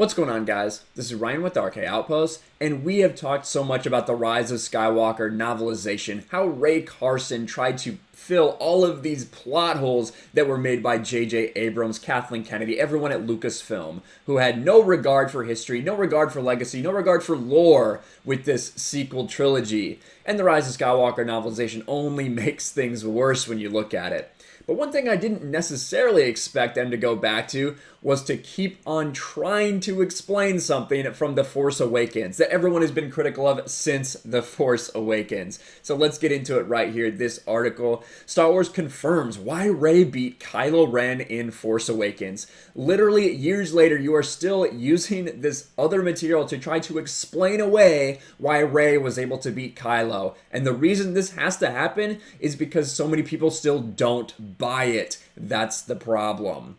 What's going on, guys? This is Ryan with RK Outpost, and we have talked so much about the Rise of Skywalker novelization, how Ray Carson tried to fill all of these plot holes that were made by J.J. Abrams, Kathleen Kennedy, everyone at Lucasfilm, who had no regard for history, no regard for legacy, no regard for lore with this sequel trilogy. And the Rise of Skywalker novelization only makes things worse when you look at it. But one thing I didn't necessarily expect them to go back to was to keep on trying to explain something from The Force Awakens that everyone has been critical of since The Force Awakens. So let's get into it right here. This article, Star Wars confirms why Rey beat Kylo Ren in Force Awakens. Literally years later, you are still using this other material to try to explain away why Rey was able to beat Kylo. And the reason this has to happen is because so many people still don't buy it. That's the problem.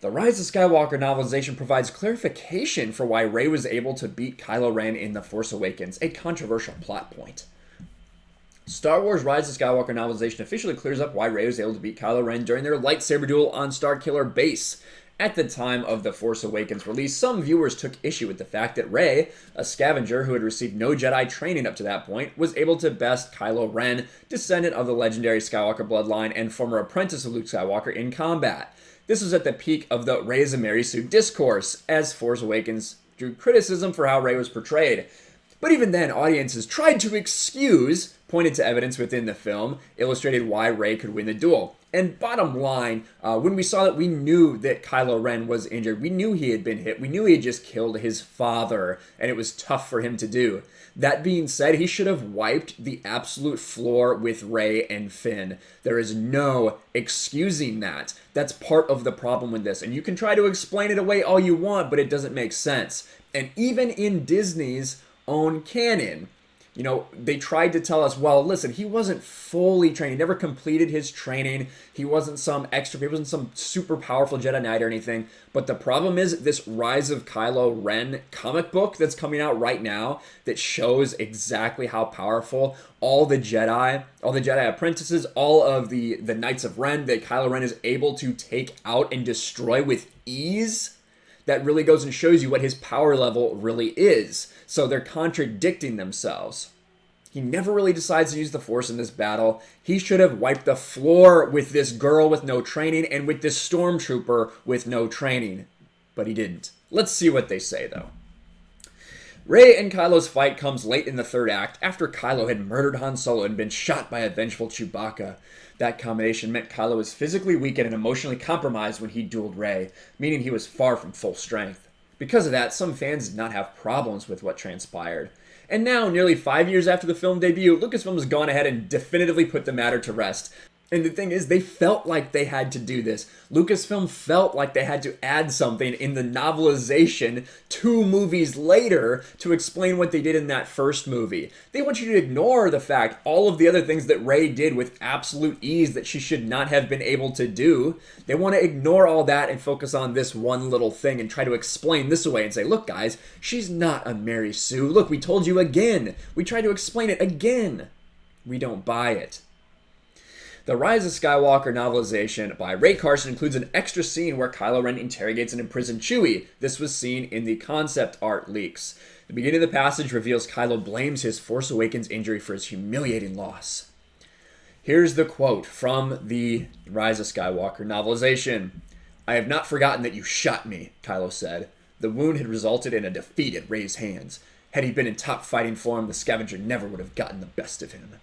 The Rise of Skywalker novelization provides clarification for why Rey was able to beat Kylo Ren in The Force Awakens, a controversial plot point. Star Wars Rise of Skywalker novelization officially clears up why Rey was able to beat Kylo Ren during their lightsaber duel on Starkiller Base. At the time of The Force Awakens release, some viewers took issue with the fact that Rey, a scavenger who had received no Jedi training up to that point, was able to best Kylo Ren, descendant of the legendary Skywalker bloodline and former apprentice of Luke Skywalker, in combat. This was at the peak of the Rey is a Mary Sue discourse, as Force Awakens drew criticism for how Rey was portrayed. But even then, audiences tried to excuse, pointed to evidence within the film, illustrated why Rey could win the duel. And bottom line, when we saw that, we knew that Kylo Ren was injured. We knew he had been hit. We knew he had just killed his father, and it was tough for him to do. That being said, he should have wiped the absolute floor with Rey and Finn. There is no excusing that. That's part of the problem with this. And you can try to explain it away all you want, but it doesn't make sense. And even in Disney's own canon, you know, they tried to tell us, well, listen, he wasn't fully trained. He never completed his training. He wasn't some extra, he wasn't some super powerful Jedi Knight or anything. But the problem is this Rise of Kylo Ren comic book that's coming out right now that shows exactly how powerful all the Jedi apprentices, all of the Knights of Ren that Kylo Ren is able to take out and destroy with ease. That really goes and shows you what his power level really is. So they're contradicting themselves. He never really decides to use the Force in this battle. He should have wiped the floor with this girl with no training and with this stormtrooper with no training. But he didn't. Let's see what they say, though. Rey and Kylo's fight comes late in the third act after Kylo had murdered Han Solo and been shot by a vengeful Chewbacca. That combination meant Kylo was physically weakened and emotionally compromised when he dueled Rey, meaning he was far from full strength. Because of that, some fans did not have problems with what transpired. And now, nearly 5 years after the film debut, Lucasfilm has gone ahead and definitively put the matter to rest. And the thing is, they felt like they had to do this. Lucasfilm felt like they had to add something in the novelization 2 movies later to explain what they did in that first movie. They want you to ignore the fact all of the other things that Rey did with absolute ease that she should not have been able to do. They want to ignore all that and focus on this one little thing and try to explain this away and say, look guys, she's not a Mary Sue. Look, we told you again. We tried to explain it again. We don't buy it. The Rise of Skywalker novelization by Ray Carson includes an extra scene where Kylo Ren interrogates and imprisons Chewie. This was seen in the concept art leaks. The beginning of the passage reveals Kylo blames his Force Awakens injury for his humiliating loss. Here's the quote from the Rise of Skywalker novelization. "I have not forgotten that you shot me," Kylo said. The wound had resulted in a defeat at Rey's hands. Had he been in top fighting form, the scavenger never would have gotten the best of him.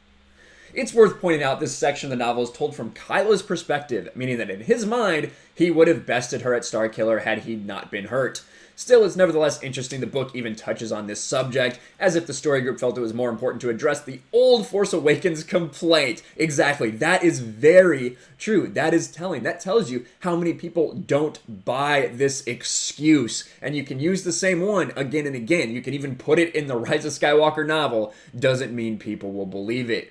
It's worth pointing out this section of the novel is told from Kylo's perspective, meaning that in his mind, he would have bested her at Starkiller had he not been hurt. Still, it's nevertheless interesting the book even touches on this subject, as if the story group felt it was more important to address the old Force Awakens complaint. Exactly, that is very true. That is telling. That tells you how many people don't buy this excuse. And you can use the same one again and again. You can even put it in the Rise of Skywalker novel. Doesn't mean people will believe it.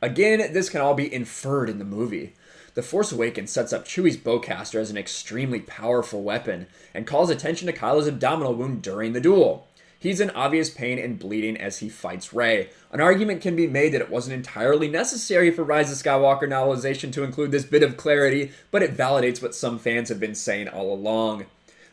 Again, this can all be inferred in the movie. The Force Awakens sets up Chewie's bowcaster as an extremely powerful weapon, and calls attention to Kylo's abdominal wound during the duel. He's in obvious pain and bleeding as he fights Rey. An argument can be made that it wasn't entirely necessary for Rise of Skywalker novelization to include this bit of clarity, but it validates what some fans have been saying all along.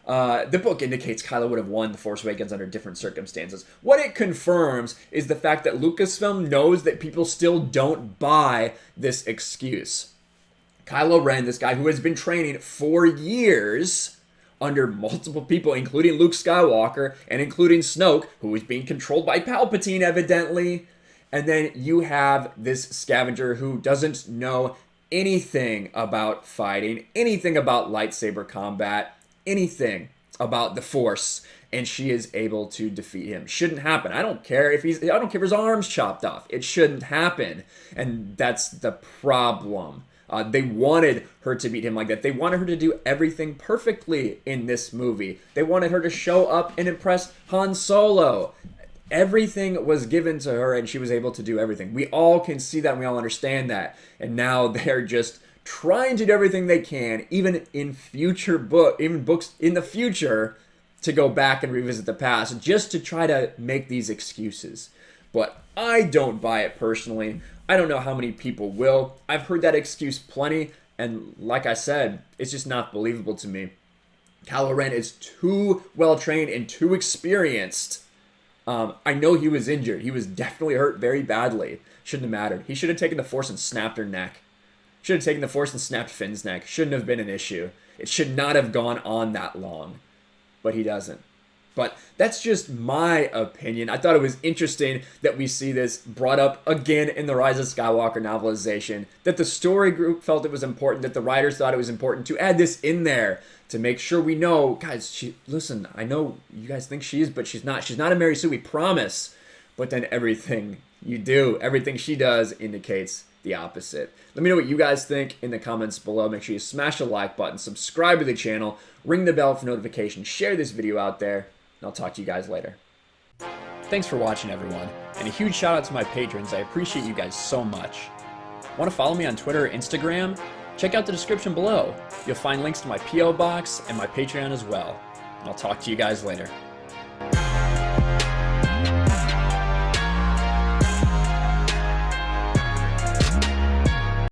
The book indicates Kylo would have won The Force Awakens under different circumstances. What it confirms is the fact that Lucasfilm knows that people still don't buy this excuse. Kylo Ren, this guy who has been training for years under multiple people, including Luke Skywalker and including Snoke, who is being controlled by Palpatine, evidently. And then you have this scavenger who doesn't know anything about fighting, anything about lightsaber combat, anything about the Force, and she is able to defeat him. Shouldn't happen. I don't care if his arm's chopped off. It shouldn't happen. And that's the problem. They wanted her to beat him like that. They wanted her to do everything perfectly in this movie. They wanted her to show up and impress Han Solo. Everything was given to her and she was able to do everything. We all can see that and we all understand that. And now they're just trying to do everything they can, even in books in the future, to go back and revisit the past just to try to make these excuses. But I don't buy it personally. I don't know how many people will. I've heard that excuse plenty, and like I said, it's just not believable to me. Kylo Ren is too well trained and too experienced. I know he was injured. He was definitely hurt very badly. Shouldn't have mattered. He should have taken the Force and snapped her neck. Should have taken the Force and snapped Finn's neck. Shouldn't have been an issue. It should not have gone on that long. But he doesn't. But that's just my opinion. I thought it was interesting that we see this brought up again in the Rise of Skywalker novelization, that the story group felt it was important, that the writers thought it was important to add this in there to make sure we know, guys, listen, I know you guys think she is, but she's not. She's not a Mary Sue, we promise. But then everything you do, everything she does indicates the opposite. Let me know what you guys think in the comments below. Make sure you smash the like button, subscribe to the channel, ring the bell for notifications, share this video out there. And I'll talk to you guys later. Thanks for watching, everyone, and a huge shout out to my patrons. I appreciate you guys so much. Want to follow me on Twitter or Instagram? Check out the description below. You'll find links to my P.O. box and my Patreon as well. And I'll talk to you guys later.